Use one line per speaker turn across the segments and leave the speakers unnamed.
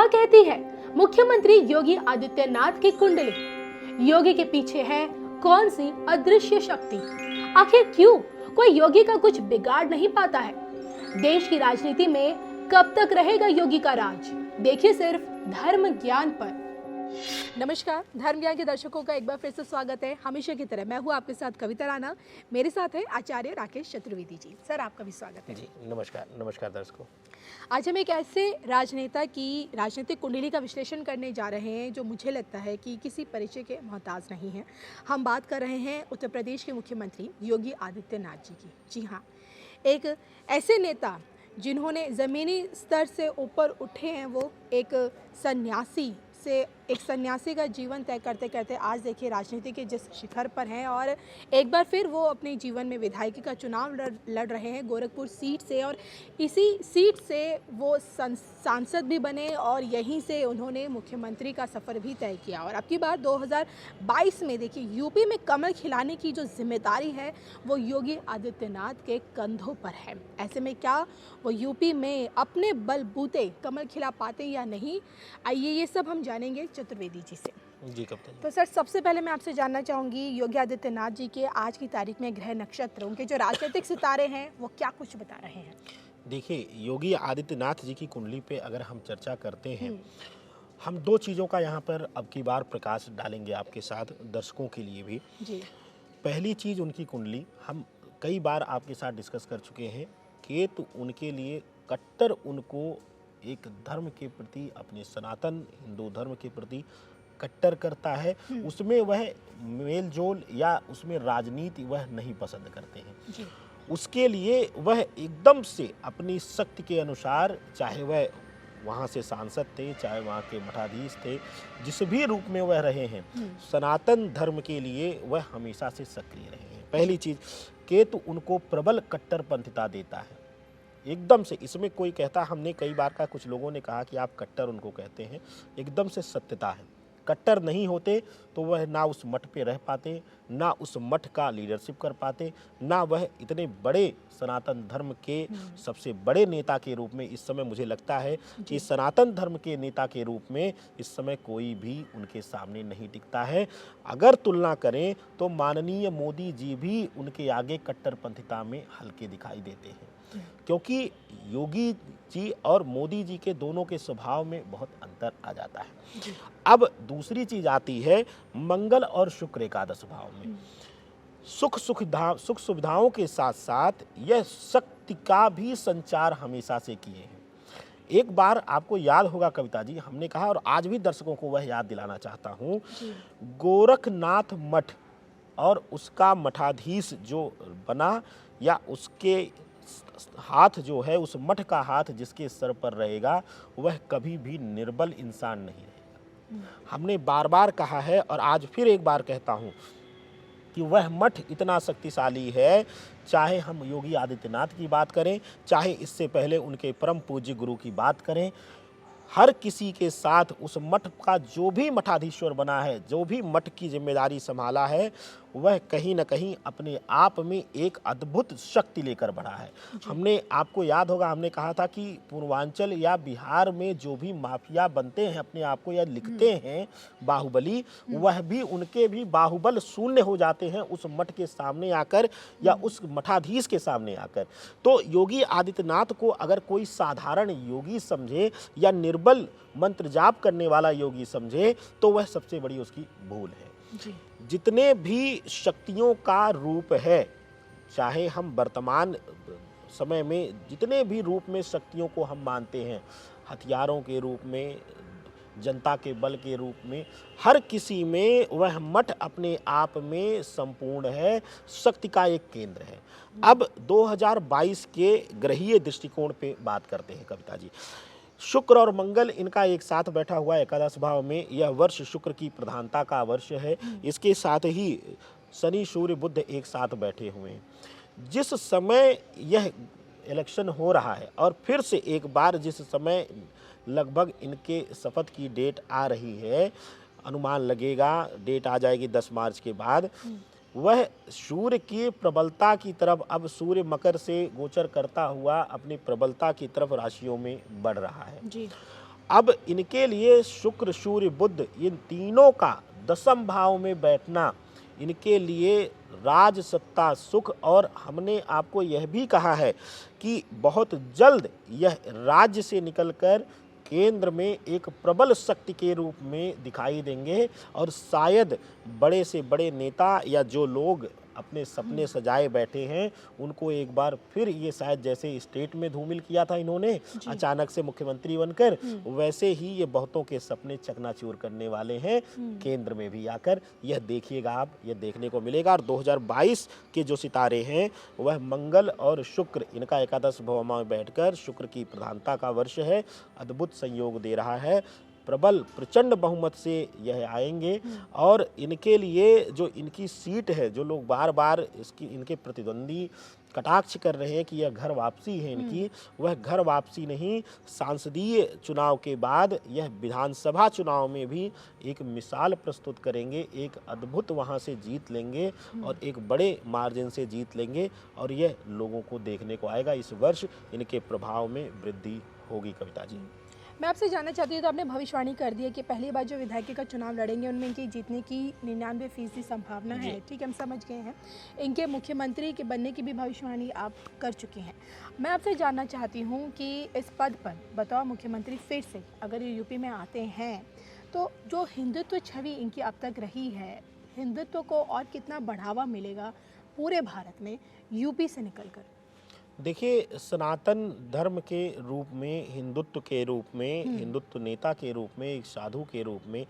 कहती है मुख्यमंत्री योगी आदित्यनाथ की कुंडली? योगी के पीछे है कौन सी अदृश्य शक्ति? आखिर क्यों कोई योगी का कुछ बिगाड़ नहीं पाता है? देश की राजनीति में कब तक रहेगा योगी का राज? देखिए सिर्फ धर्म ज्ञान पर। नमस्कार, धर्म ज्ञान के दर्शकों का एक बार फिर से स्वागत है। हमेशा की तरह मैं हूँ आपके साथ कविता राणा, मेरे साथ है आचार्य राकेश चतुर्वेदी जी। सर, आपका भी स्वागत है।
जी नमस्कार दर्शकों।
आज हम एक ऐसे राजनेता की राजनीतिक कुंडली का विश्लेषण करने जा रहे हैं जो मुझे लगता है कि किसी परिचय के मोहताज नहीं है। हम बात कर रहे हैं उत्तर प्रदेश के मुख्यमंत्री योगी आदित्यनाथ जी की। जी हाँ, एक ऐसे नेता जिन्होंने ज़मीनी स्तर से ऊपर उठे हैं, वो एक सन्यासी का जीवन तय करते करते आज देखिए राजनीति के जिस शिखर पर हैं, और एक बार फिर वो अपने जीवन में विधायकी का चुनाव लड़ रहे हैं गोरखपुर सीट से, और इसी सीट से वो सांसद भी बने और यहीं से उन्होंने मुख्यमंत्री का सफ़र भी तय किया। और अब की बार 2022 में देखिए यूपी में कमल खिलाने की जो जिम्मेदारी है वो योगी आदित्यनाथ के कंधों पर है। ऐसे में क्या वो यूपी में अपने बलबूते कमल खिला पाते या नहीं, आइए ये सब हम जानेंगे चतुर्वेदी जी से।
जी कप्तान।
तो सर, सबसे पहले मैं आपसे जानना चाहूँगी योगी आदित्यनाथ जी के आज की तारीख में ग्रह नक्षत्र, उनके जो राजनीतिक सितारे हैं वो क्या कुछ बता रहे हैं?
देखिए, योगी आदित्यनाथ जी की कुंडली पे अगर हम चर्चा करते हैं, हम दो चीज़ों का यहाँ पर अब की बार प्रकाश डालेंगे आपके साथ, दर्शकों के लिए भी।
जी।
पहली चीज़, उनकी कुंडली हम कई बार आपके साथ डिस्कस कर चुके हैं। केतु उनके लिए कट्टर, उनको एक धर्म के प्रति, अपने सनातन हिंदू धर्म के प्रति कट्टर करता है। उसमें वह मेल जोल या उसमें राजनीति वह नहीं पसंद करते हैं।
जी।
उसके लिए वह एकदम से अपनी शक्ति के अनुसार, चाहे वह वहाँ से सांसद थे, चाहे वहाँ के मठाधीश थे, जिस भी रूप में वह रहे हैं, सनातन धर्म के लिए वह हमेशा से सक्रिय रहे हैं। पहली चीज़, केतु उनको प्रबल कट्टरपंथिता देता है एकदम से। इसमें कोई कहता, हमने कई बार का, कुछ लोगों ने कहा कि आप कट्टर उनको कहते हैं, एकदम से सत्यता है। कट्टर नहीं होते तो वह ना उस मठ पे रह पाते, ना उस मठ का लीडरशिप कर पाते, ना वह इतने बड़े सनातन धर्म के सबसे बड़े नेता के रूप में इस समय मुझे लगता है कि सनातन धर्म के नेता के रूप में इस समय कोई भी उनके सामने नहीं टिकता है। अगर तुलना करें तो माननीय मोदी जी भी उनके आगे कट्टरपंथिता में हल्के दिखाई देते हैं, क्योंकि योगी जी और मोदी जी के दोनों के स्वभाव में बहुत अंतर आ जाता है। अब दूसरी चीज आती है मंगल और शुक्र एकादश भाव में। सुख सुविधाओं के साथ साथ यह शक्ति का भी संचार हमेशा से किए हैं। एक बार आपको याद होगा कविता जी, हमने कहा, और आज भी दर्शकों को वह याद दिलाना चाहता हूँ, गोरखनाथ मठ और उसका मठाधीश जो बना, या उसके हाथ जो है, उस मठ का हाथ जिसके सर पर रहेगा, वह कभी भी निर्बल इंसान नहीं रहेगा। हमने बार बार कहा है और आज फिर एक बार कहता हूं कि वह मठ इतना शक्तिशाली है, चाहे हम योगी आदित्यनाथ की बात करें, चाहे इससे पहले उनके परम पूज्य गुरु की बात करें, हर किसी के साथ उस मठ का जो भी मठाधीश्वर बना है, जो भी मठ की जिम्मेदारी संभाला है, वह कहीं न कहीं अपने आप में एक अद्भुत शक्ति लेकर बढ़ा है। हमने, आपको याद होगा, हमने कहा था कि पूर्वांचल या बिहार में जो भी माफिया बनते हैं अपने आप को या लिखते हैं बाहुबली, वह भी उनके भी बाहुबल शून्य हो जाते हैं उस मठ के सामने आकर या उस मठाधीश के सामने आकर। तो योगी आदित्यनाथ को अगर कोई साधारण योगी समझे या निर्बल मंत्र जाप करने वाला योगी समझे, तो वह सबसे बड़ी उसकी भूल है। जितने भी शक्तियों का रूप है, चाहे हम वर्तमान समय में जितने भी रूप में शक्तियों को हम मानते हैं, हथियारों के रूप में, जनता के बल के रूप में, हर किसी में वह मठ अपने आप में संपूर्ण है, शक्ति का एक केंद्र है। अब 2022 के ग्रहीय दृष्टिकोण पे बात करते हैं कविता जी। शुक्र और मंगल इनका एक साथ बैठा हुआ एकादश भाव में। यह वर्ष शुक्र की प्रधानता का वर्ष है। इसके साथ ही शनि सूर्य बुध एक साथ बैठे हुए हैं। जिस समय यह इलेक्शन हो रहा है और फिर से एक बार जिस समय लगभग इनके शपथ की डेट आ रही है, अनुमान लगेगा डेट आ जाएगी 10 मार्च के बाद, वह सूर्य की प्रबलता की तरफ, अब सूर्य मकर से गोचर करता हुआ अपनी प्रबलता की तरफ राशियों में बढ़ रहा है।
जी।
अब इनके लिए शुक्र, सूर्य, बुध इन तीनों का दशम भाव में बैठना इनके लिए राज, सत्ता, सुख, और हमने आपको यह भी कहा है कि बहुत जल्द यह राज्य से निकलकर केंद्र में एक प्रबल शक्ति के रूप में दिखाई देंगे, और शायद बड़े से बड़े नेता या जो लोग अपने सपने सजाए बैठे हैं उनको एक बार फिर ये शायद जैसे स्टेट में धूमिल किया था इन्होंने अचानक से मुख्यमंत्री बनकर, वैसे ही ये बहुतों के सपने चकनाचूर करने वाले हैं केंद्र में भी आकर। यह देखिएगा आप, यह देखने को मिलेगा। और 2022 के जो सितारे हैं वह मंगल और शुक्र, इनका एकादश भव में बैठकर शुक्र की प्रधानता का वर्ष है, अद्भुत संयोग दे रहा है। प्रबल प्रचंड बहुमत से यह आएंगे, और इनके लिए जो इनकी सीट है, जो लोग बार बार इनके प्रतिद्वंदी कटाक्ष कर रहे हैं कि यह घर वापसी है इनकी, वह घर वापसी नहीं, सांसदीय चुनाव के बाद यह विधानसभा चुनाव में भी एक मिसाल प्रस्तुत करेंगे, एक अद्भुत वहां से जीत लेंगे और एक बड़े मार्जिन से जीत लेंगे, और यह लोगों को देखने को आएगा। इस वर्ष इनके प्रभाव में वृद्धि होगी। कविता जी,
मैं आपसे जानना चाहती हूँ, तो आपने भविष्यवाणी कर दी है कि पहली बार जो विधायक का चुनाव लड़ेंगे उनमें इनकी जीतने की 99% संभावना है। ठीक है, हम समझ गए हैं। इनके मुख्यमंत्री के बनने की भी भविष्यवाणी आप कर चुके हैं। मैं आपसे जानना चाहती हूँ कि इस पद पर बतौर मुख्यमंत्री फिर से अगर ये यूपी में आते हैं तो जो हिंदुत्व छवि इनकी अब तक रही है, हिंदुत्व को और कितना बढ़ावा मिलेगा पूरे भारत में यूपी से निकलकर?
देखिए, सनातन धर्म के रूप में, हिंदुत्व के रूप में, हिंदुत्व नेता के रूप में, एक साधु के रूप में,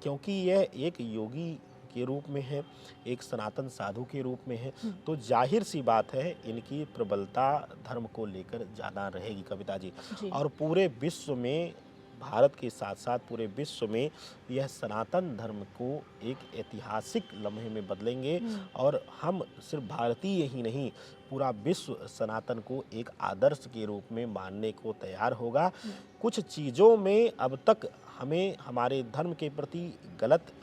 क्योंकि यह एक योगी के रूप में है, एक सनातन साधु के रूप में है, तो जाहिर सी बात है इनकी प्रबलता धर्म को लेकर ज़्यादा रहेगी। कविता जी, और पूरे विश्व में, भारत के साथ साथ पूरे विश्व में यह सनातन धर्म को एक ऐतिहासिक लम्हे में बदलेंगे, और हम सिर्फ भारतीय ही नहीं, पूरा विश्व सनातन को एक आदर्श के रूप में मानने को तैयार होगा। कुछ चीज़ों में अब तक हमें हमारे धर्म के प्रति गलत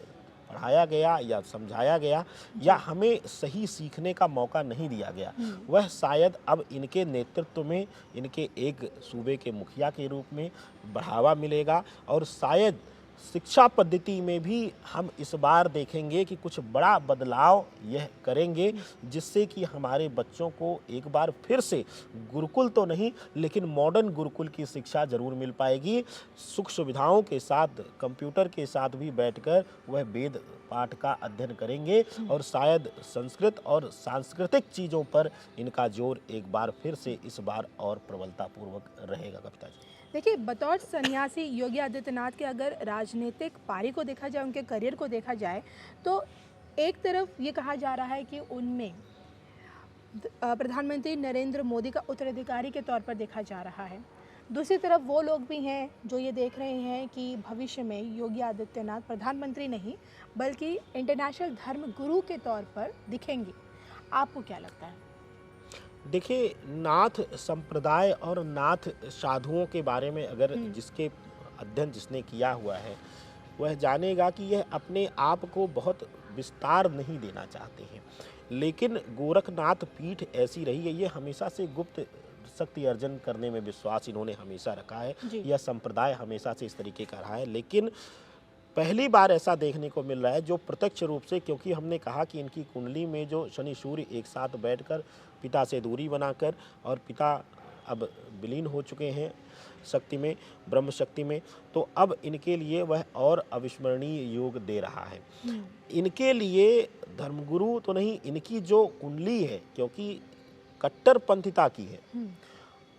पढ़ाया गया या समझाया गया, या हमें सही सीखने का मौका नहीं दिया गया, वह शायद अब इनके नेतृत्व में, इनके एक सूबे के मुखिया के रूप में बढ़ावा मिलेगा, और शायद शिक्षा पद्धति में भी हम इस बार देखेंगे कि कुछ बड़ा बदलाव यह करेंगे, जिससे कि हमारे बच्चों को एक बार फिर से गुरुकुल तो नहीं लेकिन मॉडर्न गुरुकुल की शिक्षा जरूर मिल पाएगी। सुख सुविधाओं के साथ, कंप्यूटर के साथ भी बैठकर वह वेद पाठ का अध्ययन करेंगे, और शायद संस्कृत और सांस्कृतिक चीज़ों पर इनका जोर एक बार फिर से इस बार और प्रबलतापूर्वक रहेगा। कविता जी,
देखिए, बतौर सन्यासी योगी आदित्यनाथ के अगर राजनीतिक पारी को देखा जाए, उनके करियर को देखा जाए, तो एक तरफ ये कहा जा रहा है कि उनमें प्रधानमंत्री नरेंद्र मोदी का उत्तराधिकारी के तौर पर देखा जा रहा है। दूसरी तरफ वो लोग भी हैं जो ये देख रहे हैं कि भविष्य में योगी आदित्यनाथ प्रधानमंत्री नहीं बल्कि इंटरनेशनल धर्म गुरु के तौर पर दिखेंगे। आपको क्या लगता है?
देखिए, नाथ संप्रदाय और नाथ साधुओं के बारे में अगर जिसके अध्ययन जिसने किया हुआ है वह जानेगा कि यह अपने आप को बहुत विस्तार नहीं देना चाहते हैं, लेकिन गोरखनाथ पीठ ऐसी रही है, ये हमेशा से गुप्त शक्ति अर्जन करने में विश्वास इन्होंने हमेशा रखा है, यह संप्रदाय हमेशा से इस तरीके का रहा है। लेकिन पहली बार ऐसा देखने को मिल रहा है जो प्रत्यक्ष रूप से, क्योंकि हमने कहा कि इनकी कुंडली में जो शनि सूर्य एक साथ बैठकर पिता से दूरी बनाकर, और पिता अब विलीन हो चुके हैं शक्ति में, ब्रह्म शक्ति में, तो अब इनके लिए वह और अविस्मरणीय योग दे रहा है। इनके लिए धर्मगुरु तो नहीं, इनकी जो कुंडली है, क्योंकि कट्टरपंथिता की है,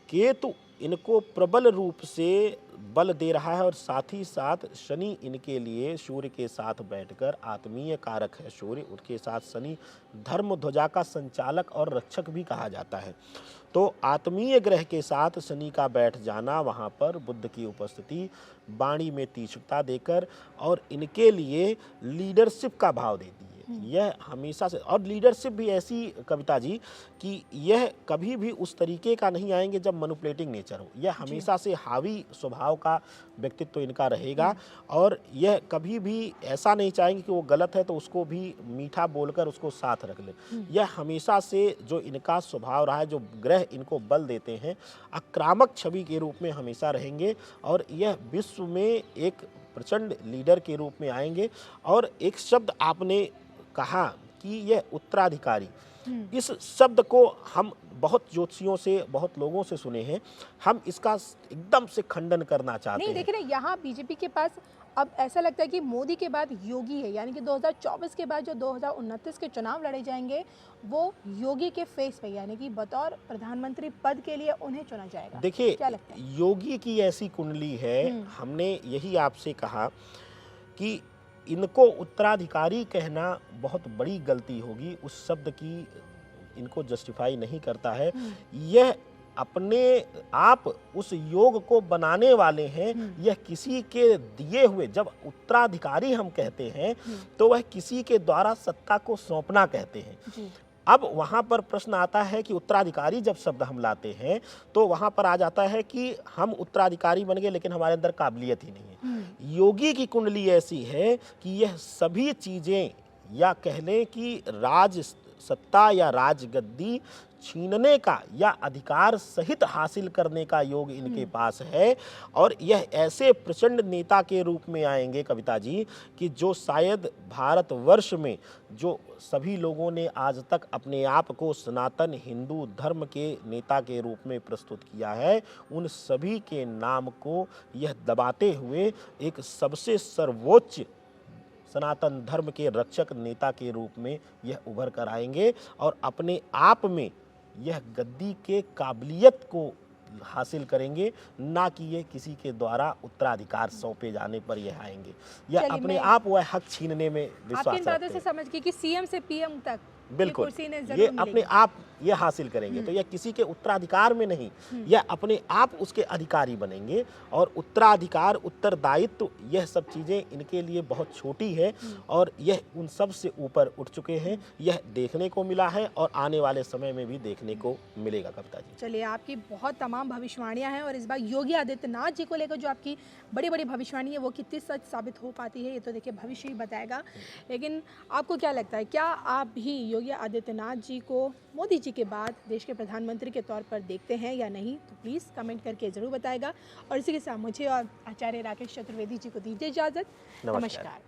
केतु इनको प्रबल रूप से बल दे रहा है, और साथ ही साथ शनि इनके लिए सूर्य के साथ बैठकर आत्मीय कारक है सूर्य, उनके साथ शनि धर्म ध्वजा का संचालक और रक्षक भी कहा जाता है। तो आत्मीय ग्रह के साथ शनि का बैठ जाना, वहाँ पर बुद्ध की उपस्थिति वाणी में तीक्ष्णता देकर और इनके लिए लीडरशिप का भाव देती है। यह हमेशा से, और लीडरशिप भी ऐसी कविता जी कि यह कभी भी उस तरीके का नहीं आएंगे जब मैनिपुलेटिंग नेचर हो। यह हमेशा से हावी स्वभाव का व्यक्तित्व इनका रहेगा और यह कभी भी ऐसा नहीं चाहेंगे कि वो गलत है तो उसको भी मीठा बोलकर उसको साथ रख ले। यह हमेशा से जो इनका स्वभाव रहा है, जो ग्रह इनको बल देते हैं, आक्रामक छवि के रूप में हमेशा रहेंगे और यह विश्व में एक प्रचंड लीडर के रूप में आएंगे। और एक शब्द आपने कहा कि यह उत्तराधिकारी, इस शब्द को हम बहुत ज्योतिषियों से, बहुत लोगों से सुने हैं, हम इसका एकदम से खंडन करना चाहते हैं।
नहीं, देखिए ना, यहाँ बीजेपी के पास अब ऐसा लगता है कि मोदी के बाद योगी है, यानी कि 2024 के बाद जो 2029 के चुनाव लड़े जाएंगे वो योगी के फेस पे, यानी कि बतौर प्रधानमंत्री पद के लिए उन्हें चुना जाएगा।
देखिए,
क्या लगता है?
योगी की ऐसी कुंडली है, हमने यही आपसे कहा कि इनको उत्तराधिकारी कहना बहुत बड़ी गलती होगी, उस शब्द की इनको जस्टिफाई नहीं करता है। यह अपने आप उस योग को बनाने वाले हैं। यह किसी के दिए हुए, जब उत्तराधिकारी हम कहते हैं तो वह किसी के द्वारा सत्ता को सौंपना कहते हैं। अब वहाँ पर प्रश्न आता है कि उत्तराधिकारी जब शब्द हम लाते हैं तो वहाँ पर आ जाता है कि हम उत्तराधिकारी बन गए लेकिन हमारे अंदर काबिलियत ही नहीं है। योगी की कुंडली ऐसी है कि यह सभी चीज़ें, या कह लें कि राज सत्ता या राजगद्दी छीनने का या अधिकार सहित हासिल करने का योग इनके पास है। और यह ऐसे प्रचंड नेता के रूप में आएंगे कविता जी कि जो शायद भारतवर्ष में जो सभी लोगों ने आज तक अपने आप को सनातन हिंदू धर्म के नेता के रूप में प्रस्तुत किया है, उन सभी के नाम को यह दबाते हुए एक सबसे सर्वोच्च सनातन धर्म के रक्षक नेता के रूप में यह उभर कर आएंगे और अपने आप में यह गद्दी के काबिलियत को हासिल करेंगे, ना कि ये किसी के द्वारा उत्तराधिकार सौंपे जाने पर यह आएंगे। यह अपने आप वह हक छीनने में विश्वास
आपकी
रखते हैं।
बातों से समझ गई कि सीएम से पीएम तक
बिल्कुल,
ये
ये अपने आप ये हासिल करेंगे। तो यह किसी के उत्तराधिकार में नहीं, यह अपने आप उसके अधिकारी बनेंगे। और उत्तराधिकार, उत्तरदायित्व, यह सब चीज़ें इनके लिए बहुत छोटी है और यह उन सब से ऊपर उठ चुके हैं। यह देखने को मिला है और आने वाले समय में भी देखने को मिलेगा कविता जी।
चलिए, आपकी बहुत तमाम भविष्यवाणियां हैं और इस बार योगी आदित्यनाथ जी को लेकर जो आपकी बड़ी बड़ी भविष्यवाणी है वो कितनी सच साबित हो पाती है ये तो देखिए भविष्य ही बताएगा। लेकिन आपको क्या लगता है, क्या आप भी योगी आदित्यनाथ जी को मोदी जी के बाद देश के प्रधानमंत्री के तौर पर देखते हैं या नहीं? तो प्लीज़ कमेंट करके ज़रूर बताएगा। और इसी के साथ मुझे और आचार्य राकेश चतुर्वेदी जी को दीजिए इजाज़त। नमस्कार।